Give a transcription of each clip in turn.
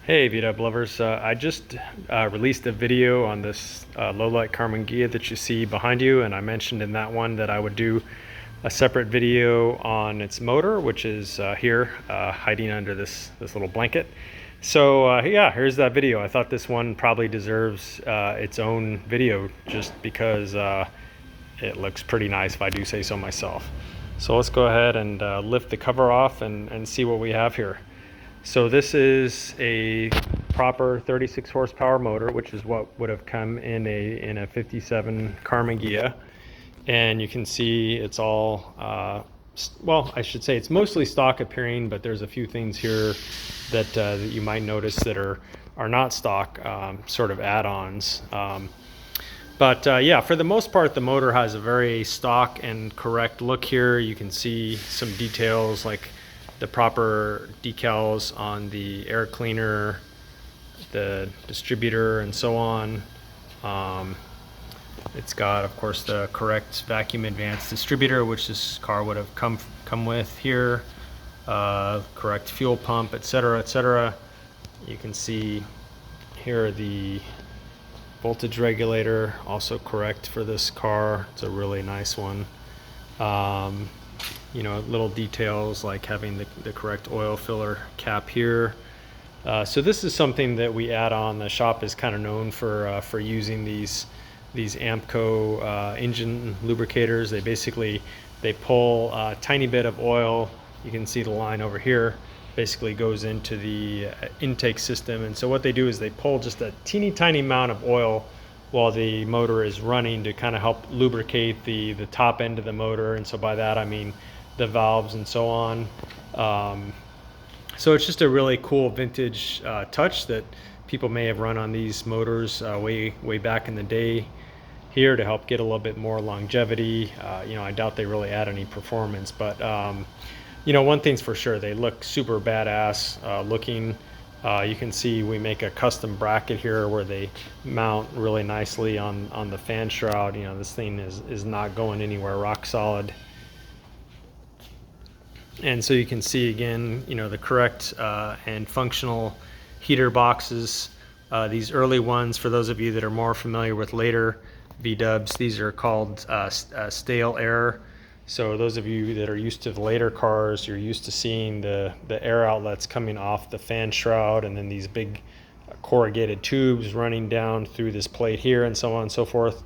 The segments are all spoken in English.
Hey VW lovers, I just released a video on this low-light Karmann Ghia that you see behind you, and I mentioned in that one that I would do a separate video on its motor, which is here hiding under this little blanket. So yeah, here's that video. I thought this one probably deserves its own video just because it looks pretty nice, if I do say so myself. So let's go ahead and lift the cover off and see what we have here. So this is a proper 36 horsepower motor, which is what would have come in a 57 Karmann Ghia. And you can see it's all, well, I should say it's mostly stock appearing, but there's a few things here that you might notice that are not stock, sort of add-ons. Yeah, for the most part, the motor has a very stock and correct look here. You can see some details like the proper decals on the air cleaner, the distributor, and so on. It's got, of course, the correct vacuum advanced distributor, which this car would have come with here. Correct fuel pump, etc., etc. You can see here the voltage regulator, also correct for this car. It's a really nice one. You know, little details like having the correct oil filler cap here. So this is something that we add on. The shop is kind of known for using these Ampco engine lubricators. They pull a tiny bit of oil. You can see the line over here. Basically goes into the intake system, and so what they do is they pull just a teeny tiny amount of oil while the motor is running to kind of help lubricate the top end of the motor. And so by that I mean the valves and so on. So it's just a really cool vintage touch that people may have run on these motors way back in the day here to help get a little bit more longevity. You know, I doubt they really add any performance, but you know, one thing's for sure, they look super badass looking. You can see we make a custom bracket here where they mount really nicely on the fan shroud. You know, this thing is not going anywhere, rock solid. And so you can see again, you know, the correct and functional heater boxes. These early ones, for those of you that are more familiar with later V-dubs, these are called stale air. So those of you that are used to the later cars, you're used to seeing the air outlets coming off the fan shroud, and then these big corrugated tubes running down through this plate here, and so on and so forth.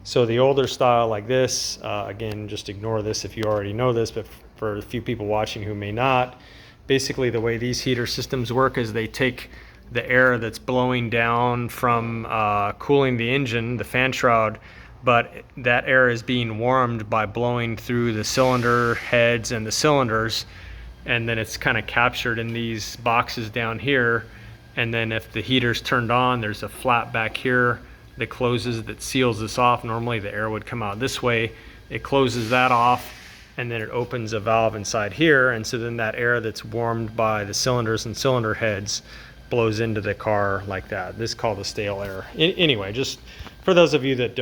So the older style like this, again, just ignore this if you already know this, but for a few people watching who may not, basically the way these heater systems work is they take the air that's blowing down from cooling the engine, the fan shroud, but that air is being warmed by blowing through the cylinder heads and the cylinders, and then it's kind of captured in these boxes down here. And then if the heater's turned on, there's a flap back here that closes, that seals this off. Normally the air would come out this way. It closes that off, and then it opens a valve inside here, and so then that air that's warmed by the cylinders and cylinder heads blows into the car like that. This is called the stale air. Anyway, just for those of you that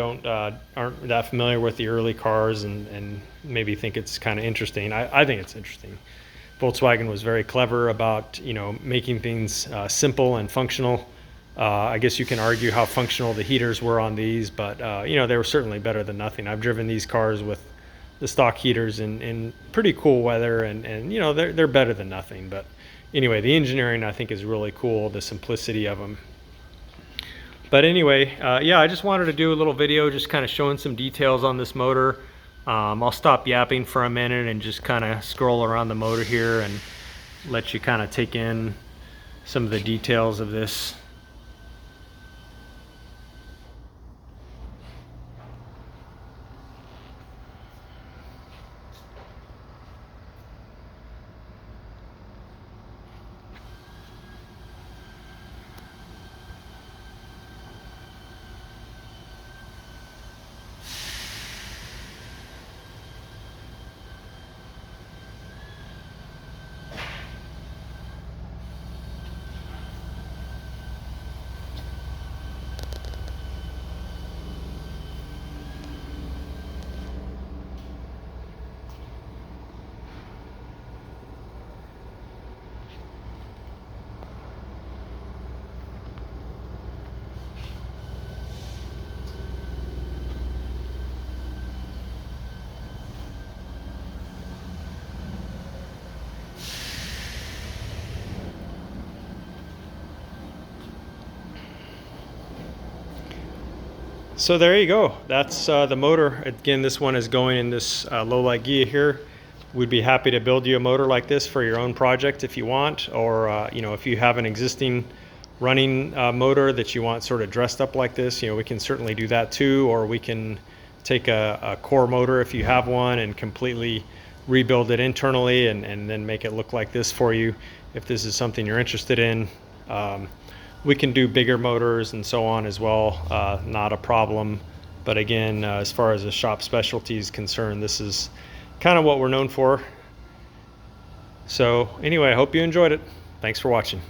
aren't that familiar with the early cars and maybe think it's kind of interesting, I think it's interesting. Volkswagen was very clever about, you know, making things simple and functional. I guess you can argue how functional the heaters were on these, but you know, they were certainly better than nothing. I've driven these cars with the stock heaters in pretty cool weather, and you know, they're better than nothing. But anyway, the engineering I think is really cool, the simplicity of them. But anyway, yeah, I just wanted to do a little video just kind of showing some details on this motor. I'll stop yapping for a minute and just kind of scroll around the motor here and let you kind of take in some of the details of this. So there you go. That's the motor. Again, this one is going in this low light Ghia here. We'd be happy to build you a motor like this for your own project if you want, or you know, if you have an existing running motor that you want sort of dressed up like this, you know, we can certainly do that too. Or we can take a core motor if you have one and completely rebuild it internally and then make it look like this for you if this is something you're interested in. We can do bigger motors and so on as well, not a problem. But again, as far as the shop specialty is concerned, this is kind of what we're known for. So anyway, I hope you enjoyed it. Thanks for watching.